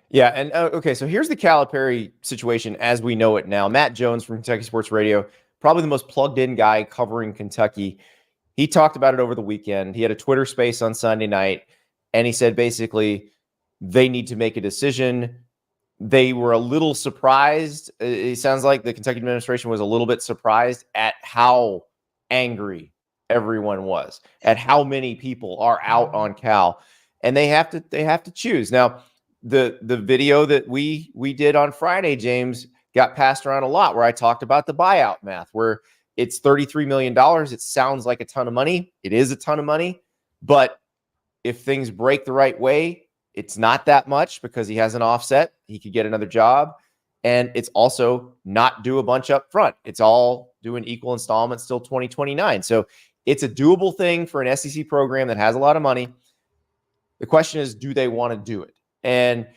Yeah. And okay, so here's the Calipari situation as we know it now. Matt Jones from Kentucky Sports Radio, probably the most plugged in guy covering Kentucky. He talked about it over the weekend. He had a Twitter space on Sunday night, and he said basically they need to make a decision. They were a little surprised. It sounds like the Kentucky administration was a little bit surprised at how angry everyone was, at how many people are out on Cal, and they have to choose. Now, the video that we did on Friday, James, got passed around a lot where I talked about the buyout math, where it's $33 million. It sounds like a ton of money. It is a ton of money, but if things break the right way, it's not that much because he has an offset. He could get another job. And it's also not due a bunch up front. It's all due in equal installments till 2029. So it's a doable thing for an SEC program that has a lot of money. The question is, do they want to do it? And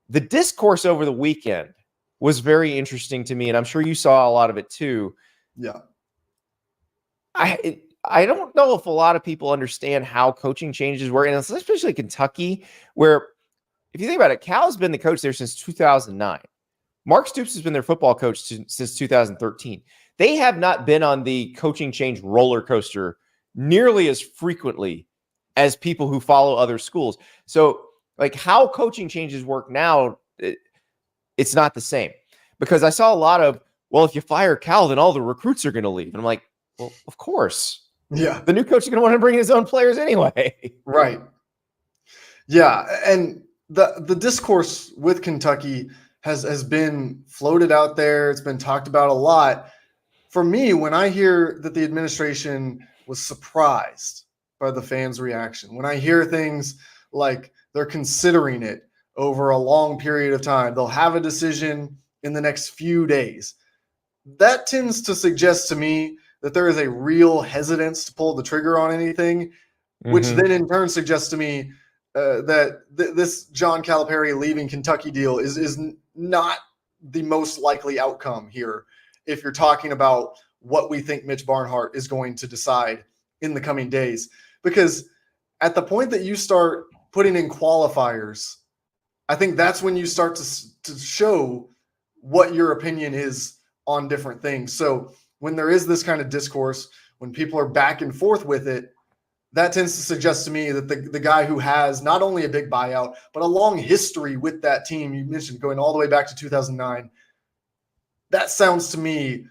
the discourse over the weekend was very interesting to me. And I'm sure you saw a lot of it too. Yeah. I don't know if a lot of people understand how coaching changes work, and especially Kentucky, where if you think about it, Cal's been the coach there since 2009. Mark Stoops has been their football coach since 2013. They have not been on the coaching change roller coaster nearly as frequently as people who follow other schools. So, how coaching changes work now, it's not the same. Because I saw a lot of, if you fire Cal, then all the recruits are going to leave. And I'm like, well, of course. Yeah. The new coach is going to want to bring in his own players anyway. Right. Yeah. And the discourse with Kentucky has been floated out there. It's been talked about a lot for me, when I hear that the administration was surprised by the fans' reaction, when I hear things like they're considering it over a long period of time, they'll have a decision in the next few days, that tends to suggest to me that there is a real hesitance to pull the trigger on anything, which then in turn suggests to me that this John Calipari leaving Kentucky deal is not the most likely outcome here if you're talking about what we think Mitch Barnhart is going to decide in the coming days. Because at the point that you start putting in qualifiers, I think that's when you start to show what your opinion is on different things. So when there is this kind of discourse, when people are back and forth with it, that tends to suggest to me that the guy who has not only a big buyout, but a long history with that team, you mentioned going all the way back to 2009, that sounds to me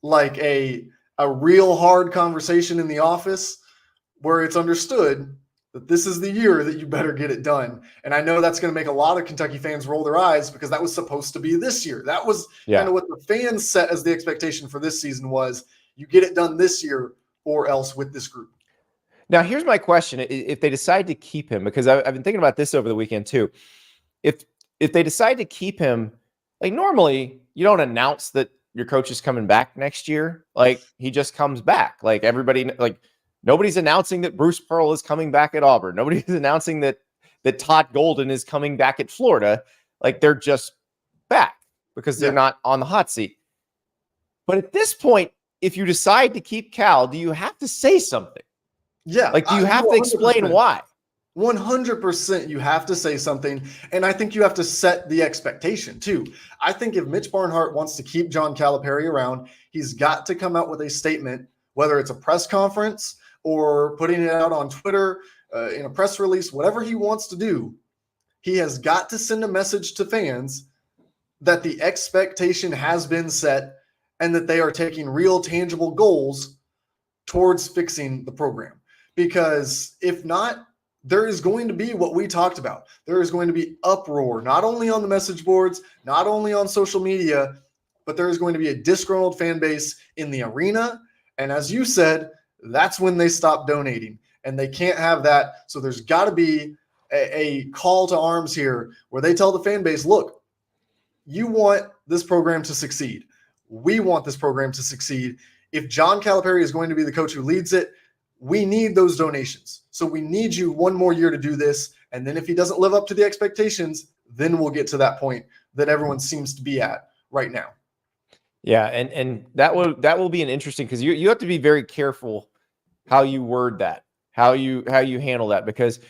like a real hard conversation in the office where it's understood that this is the year that you better get it done. And I know that's going to make a lot of Kentucky fans roll their eyes because that was supposed to be this year. That was kind of what the fans set as the expectation for this season was you get it done this year or else with this group. Now, here's my question. If they decide to keep him, because I've been thinking about this over the weekend too. If they decide to keep him, like normally you don't announce that your coach is coming back next year. Like he just comes back. Like everybody, like nobody's announcing that Bruce Pearl is coming back at Auburn. Nobody's announcing that Todd Golden is coming back at Florida. Like they're just back because they're not on the hot seat. But at this point, if you decide to keep Cal, do you have to say something? Yeah. Like, do you have to explain why? 100% you have to say something. And I think you have to set the expectation too. I think if Mitch Barnhart wants to keep John Calipari around, he's got to come out with a statement, whether it's a press conference or putting it out on Twitter, in a press release, whatever he wants to do. He has got to send a message to fans that the expectation has been set and that they are taking real tangible goals towards fixing the program. Because if not, there is going to be what we talked about. There is going to be uproar, not only on the message boards, not only on social media, but there is going to be a disgruntled fan base in the arena. And as you said, that's when they stop donating. And they can't have that. So there's got to be a call to arms here where they tell the fan base, look, you want this program to succeed. We want this program to succeed. If John Calipari is going to be the coach who leads it, we need those donations. So we need you one more year to do this. And then if he doesn't live up to the expectations, then we'll get to that point that everyone seems to be at right now. Yeah, and that will be an interesting, because you have to be very careful how you word that, how you handle that, because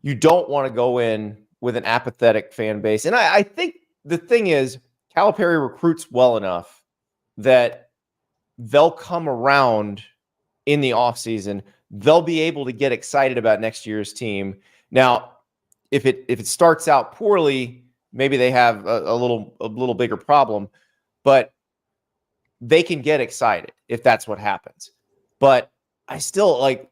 you don't want to go in with an apathetic fan base. And I think the thing is, Calipari recruits well enough that they'll come around in the offseason. They'll be able to get excited about next year's team. Now, if it starts out poorly, maybe they have a little bigger problem, but they can get excited if that's what happens. But I still, like,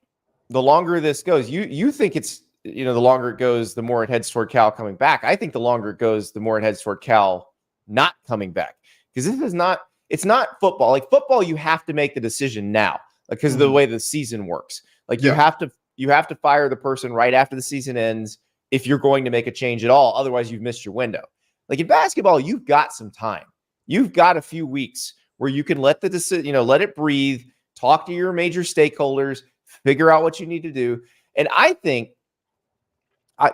the longer this goes, you think it's, the longer it goes, the more it heads toward Cal coming back. I think the longer it goes, the more it heads toward Cal not coming back, because it's not football. Like football, you have to make the decision now, because of the way the season works. Like you have to fire the person right after the season ends if you're going to make a change at all. Otherwise, you've missed your window. Like in basketball, you've got some time. You've got a few weeks where you can let let it breathe, talk to your major stakeholders, figure out what you need to do. And I think I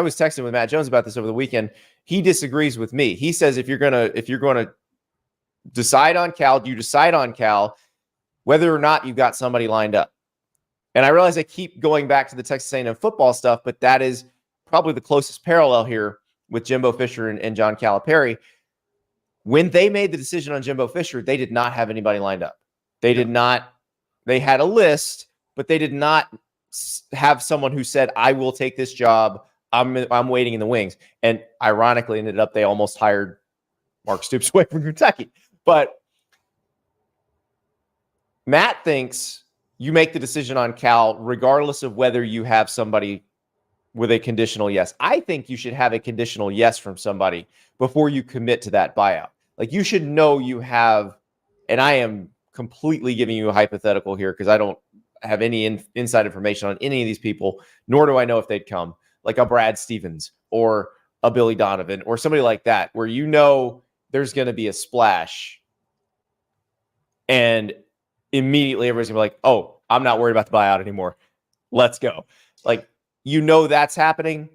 was texting with Matt Jones about this over the weekend. He disagrees with me. He says if you're gonna decide on Cal, you decide on Cal, whether or not you've got somebody lined up. And I realize I keep going back to the Texas A&M football stuff, but that is probably the closest parallel here with Jimbo Fisher and John Calipari. When they made the decision on Jimbo Fisher, they did not have anybody lined up. They did not. They had a list, but they did not have someone who said, I will take this job. I'm waiting in the wings. And ironically, ended up they almost hired Mark Stoops away from Kentucky. But Matt thinks you make the decision on Cal regardless of whether you have somebody with a conditional yes. I think you should have a conditional yes from somebody before you commit to that buyout. Like you should know you have and I am completely giving you a hypothetical here because I don't have any inside information on any of these people, nor do I know if they'd come, like a Brad Stevens or a Billy Donovan or somebody like that, where there's going to be a splash and immediately everybody's going to be like, oh, I'm not worried about the buyout anymore. Let's go. Like, that's happening,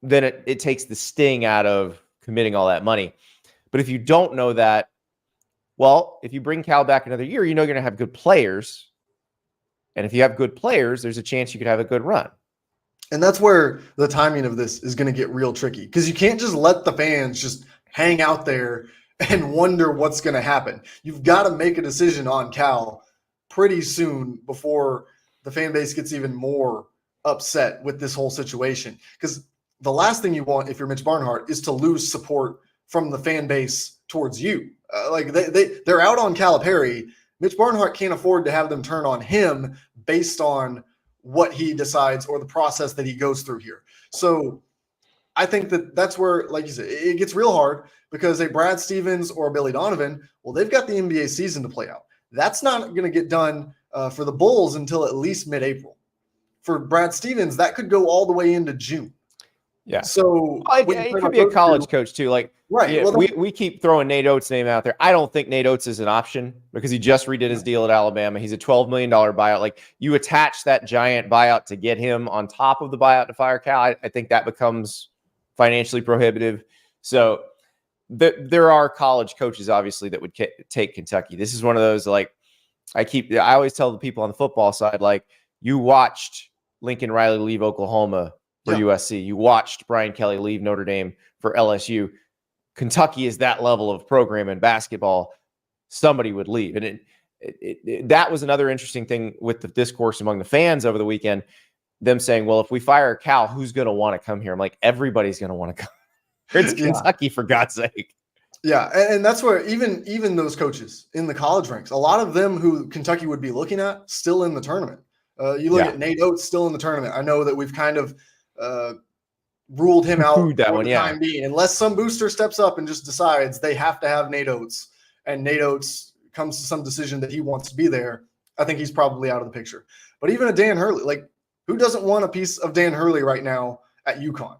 then it takes the sting out of committing all that money. But if you don't know that, well, if you bring Cal back another year, you're going to have good players. And if you have good players, there's a chance you could have a good run. And that's where the timing of this is going to get real tricky, because you can't just let the fans just hang out there and wonder what's going to happen. You've got to make a decision on Cal pretty soon before the fan base gets even more upset with this whole situation. Because the last thing you want if you're Mitch Barnhart is to lose support from the fan base towards you. They're out on Calipari. Mitch Barnhart can't afford to have them turn on him based on what he decides or the process that he goes through here. So I think that's where, like you said, it gets real hard, because a Brad Stevens or a Billy Donovan, well, they've got the NBA season to play out. That's not going to get done for the Bulls until at least mid-April. For Brad Stevens, that could go all the way into June. Yeah. So it could be a college coach too. Like, right. Yeah, well, we keep throwing Nate Oates' name out there. I don't think Nate Oates is an option because he just redid his deal at Alabama. He's a $12 million buyout. Like, you attach that giant buyout to get him on top of the buyout to fire Cal. I think that becomes financially prohibitive. So there are college coaches, obviously, that would take Kentucky. This is one of those, like, I always tell the people on the football side, like, you watched Lincoln Riley leave Oklahoma for USC. You watched Brian Kelly leave Notre Dame for LSU. Kentucky is that level of program in basketball. Somebody would leave. And that was another interesting thing with the discourse among the fans over the weekend, them saying, well, if we fire Cal, who's going to want to come here? I'm like, everybody's going to want to come. It's Kentucky, for God's sake. Yeah, and that's where even those coaches in the college ranks, a lot of them who Kentucky would be looking at, still in the tournament. You look at Nate Oates, still in the tournament. I know that we've kind of ruled him out for the time being, unless some booster steps up and just decides they have to have Nate Oates, and Nate Oates comes to some decision that he wants to be there. I think he's probably out of the picture. But even a Dan Hurley, like, who doesn't want a piece of Dan Hurley right now at UConn?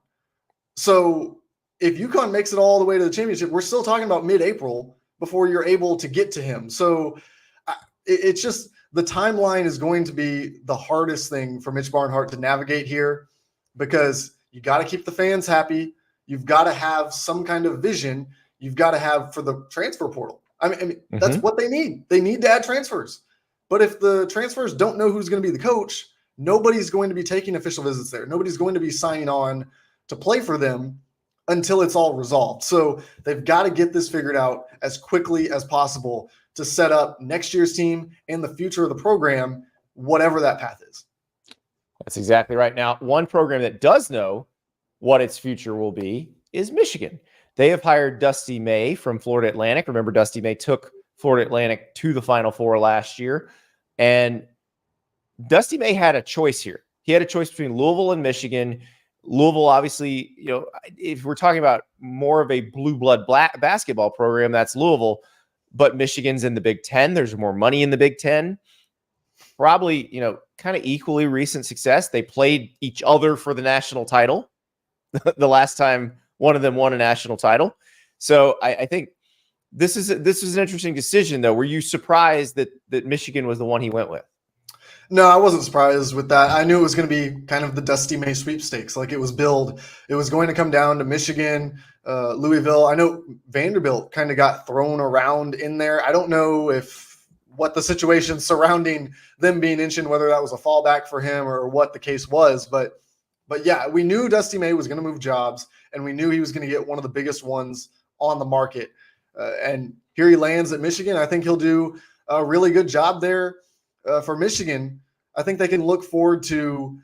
So if UConn makes it all the way to the championship, we're still talking about mid-April before you're able to get to him. So it's just, the timeline is going to be the hardest thing for Mitch Barnhart to navigate here, because you got to keep the fans happy. You've got to have some kind of vision. You've got to have for the transfer portal. I mean, that's what they need. They need to add transfers. But if the transfers don't know who's going to be the coach, nobody's going to be taking official visits there. Nobody's going to be signing on to play for them until it's all resolved. So they've got to get this figured out as quickly as possible to set up next year's team and the future of the program, whatever that path is. That's exactly right. Now, one program that does know what its future will be is Michigan. They have hired Dusty May from Florida Atlantic. Remember, Dusty May took Florida Atlantic to the Final Four last year. And Dusty May had a choice here. He had a choice between Louisville and Michigan. Louisville, obviously, if we're talking about more of a blue blood basketball program, that's Louisville. But Michigan's in the Big Ten. There's more money in the Big Ten. Probably, kind of equally recent success. They played each other for the national title the last time one of them won a national title. So I think this is an interesting decision, though. Were you surprised that Michigan was the one he went with? No, I wasn't surprised with that. I knew it was going to be kind of the Dusty May sweepstakes, like it was billed. It was going to come down to Michigan, Louisville. I know Vanderbilt kind of got thrown around in there. I don't know what the situation surrounding them being mentioned, whether that was a fallback for him or what the case was. But yeah, we knew Dusty May was going to move jobs, and we knew he was going to get one of the biggest ones on the market. And here he lands at Michigan. I think he'll do a really good job there. For Michigan, I think they can look forward to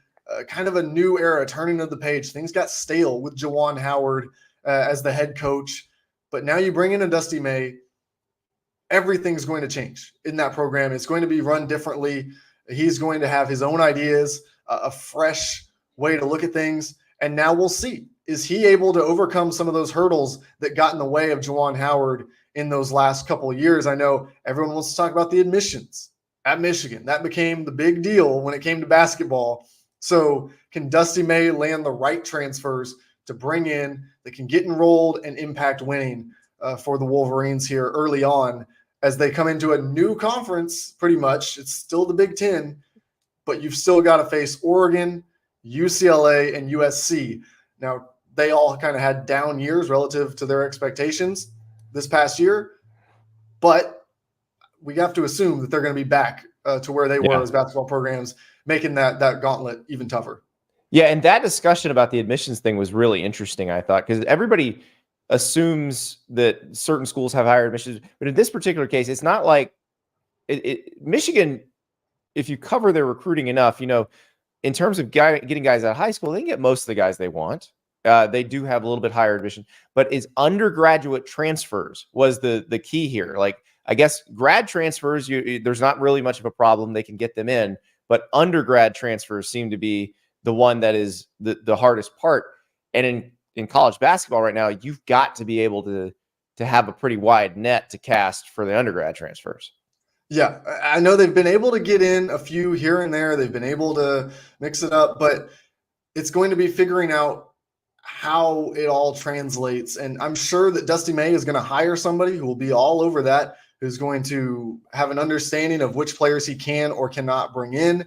kind of a new era, turning of the page. Things got stale with Juwan Howard as the head coach, but now you bring in a Dusty May, everything's going to change in that program. It's going to be run differently. He's going to have his own ideas, a fresh way to look at things, and now we'll see is he able to overcome some of those hurdles that got in the way of Juwan Howard in those last couple of years? I know everyone wants to talk about the admissions at Michigan. That became the big deal when it came to basketball. So can Dusty May land the right transfers to bring in that can get enrolled and impact winning for the Wolverines here early on as they come into a new conference? Pretty much, it's still the Big Ten, but you've still got to face Oregon, UCLA, and USC. Now, they all kind of had down years relative to their expectations this past year, but we have to assume that they're going to be back to where they were as basketball programs, making that gauntlet even tougher. Yeah, and that discussion about the admissions thing was really interesting, I thought, because everybody assumes that certain schools have higher admissions, but in this particular case, it's not like Michigan, if you cover their recruiting enough, in terms of getting guys out of high school, they can get most of the guys they want. They do have a little bit higher admission, but is undergraduate transfers was the key here. Like, I guess grad transfers, there's not really much of a problem. They can get them in, but undergrad transfers seem to be the one that is the hardest part. And in college basketball right now, you've got to be able to have a pretty wide net to cast for the undergrad transfers. Yeah, I know they've been able to get in a few here and there. They've been able to mix it up, but it's going to be figuring out how it all translates. And I'm sure that Dusty May is going to hire somebody who will be all over that, who's going to have an understanding of which players he can or cannot bring in.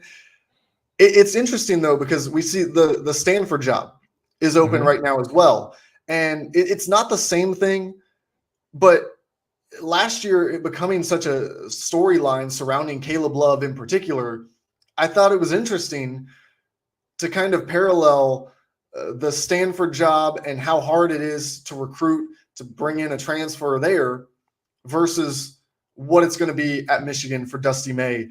It's interesting, though, because we see the Stanford job is open right now as well. And it's not the same thing, but last year, it becoming such a storyline surrounding Caleb Love in particular, I thought it was interesting to kind of parallel the Stanford job and how hard it is to recruit, to bring in a transfer there versus what it's going to be at Michigan for Dusty May.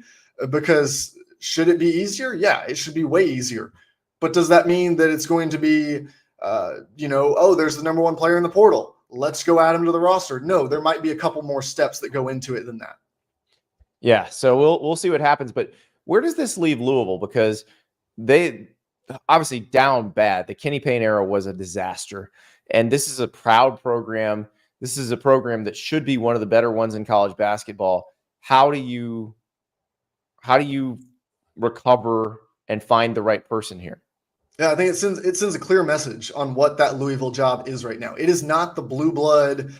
Because should it be easier? Yeah, it should be way easier. But does that mean that it's going to be, there's the number one player in the portal, let's go add him to the roster? No, there might be a couple more steps that go into it than that. Yeah, so we'll see what happens. But where does this leave Louisville? Because they obviously down bad. The Kenny Payne era was a disaster. And this is a proud program. This is a program that should be one of the better ones in college basketball. How do you recover and find the right person here? Yeah, I think it sends a clear message on what that Louisville job is right now. It is not the blue blood,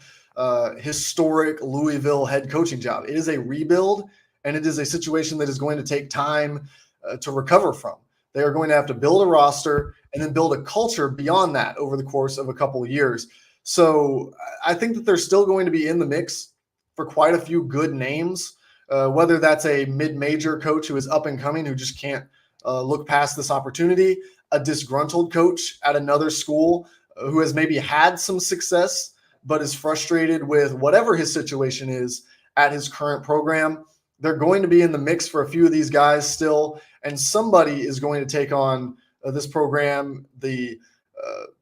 historic Louisville head coaching job. It is a rebuild, and it is a situation that is going to take time to recover from. They are going to have to build a roster and then build a culture beyond that over the course of a couple of years. So I think that they're still going to be in the mix for quite a few good names, whether that's a mid-major coach who is up and coming, who just can't look past this opportunity, a disgruntled coach at another school who has maybe had some success but is frustrated with whatever his situation is at his current program. They're going to be in the mix for a few of these guys still, and somebody is going to take on this program, the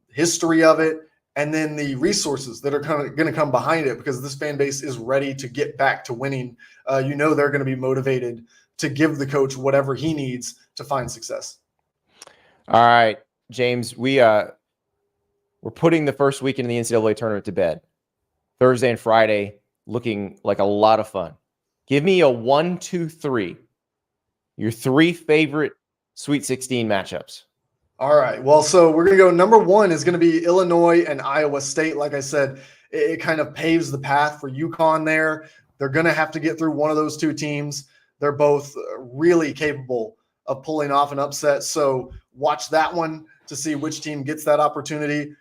history of it, and then the resources that are going to come behind it, because this fan base is ready to get back to winning. They're going to be motivated to give the coach whatever he needs to find success. All right, James, we're putting the first weekend in the NCAA tournament to bed. Thursday and Friday looking like a lot of fun. Give me a 1, 2, 3. Your 3 favorite Sweet 16 matchups. All right. Well, so we're going to go. Number 1 is going to be Illinois and Iowa State. Like I said, it kind of paves the path for UConn there. They're going to have to get through one of those two teams. They're both really capable of pulling off an upset. So watch that one to see which team gets that opportunity.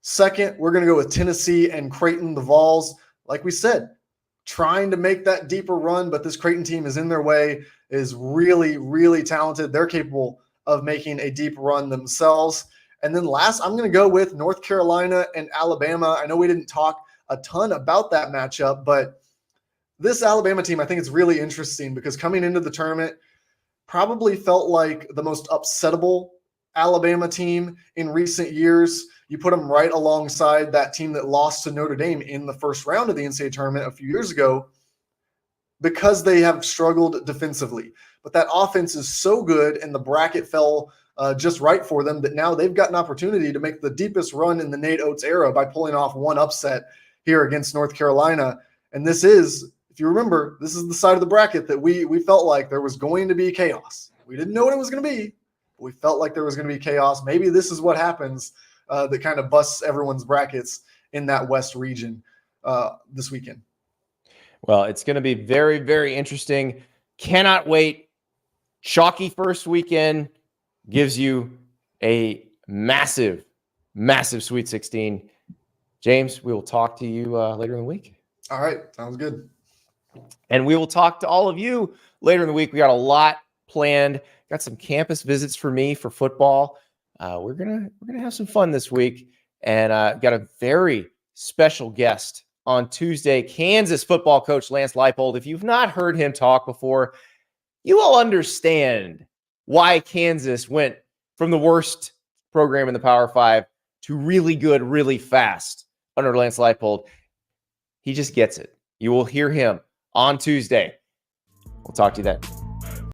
Second, we're going to go with Tennessee and Creighton, the Vols. Like we said, trying to make that deeper run, but this Creighton team is in their way, is really, really talented. They're capable of making a deep run themselves. And then last, I'm going to go with North Carolina and Alabama. I know we didn't talk a ton about that matchup, but this Alabama team, I think it's really interesting because coming into the tournament, probably felt like the most upsettable Alabama team in recent years. You put them right alongside that team that lost to Notre Dame in the first round of the NCAA tournament a few years ago, because they have struggled defensively. But that offense is so good, and the bracket fell just right for them, that now they've got an opportunity to make the deepest run in the Nate Oates era by pulling off one upset here against North Carolina. And this is, if you remember, this is the side of the bracket that we felt like there was going to be chaos. We didn't know what it was going to be, but we felt like there was going to be chaos. Maybe this is what happens that kind of busts everyone's brackets in that West region this weekend. Well, it's going to be very, very interesting. Cannot wait. Chalky first weekend gives you a massive, massive Sweet 16. James, we will talk to you later in the week. All right. Sounds good. And we will talk to all of you later in the week. We got a lot planned. Got some campus visits for me for football. We're gonna have some fun this week, and got a very special guest on Tuesday. Kansas football coach Lance Leipold. If you've not heard him talk before, you will understand why Kansas went from the worst program in the Power 5 to really good, really fast under Lance Leipold. He just gets it. You will hear him on Tuesday. We'll talk to you then.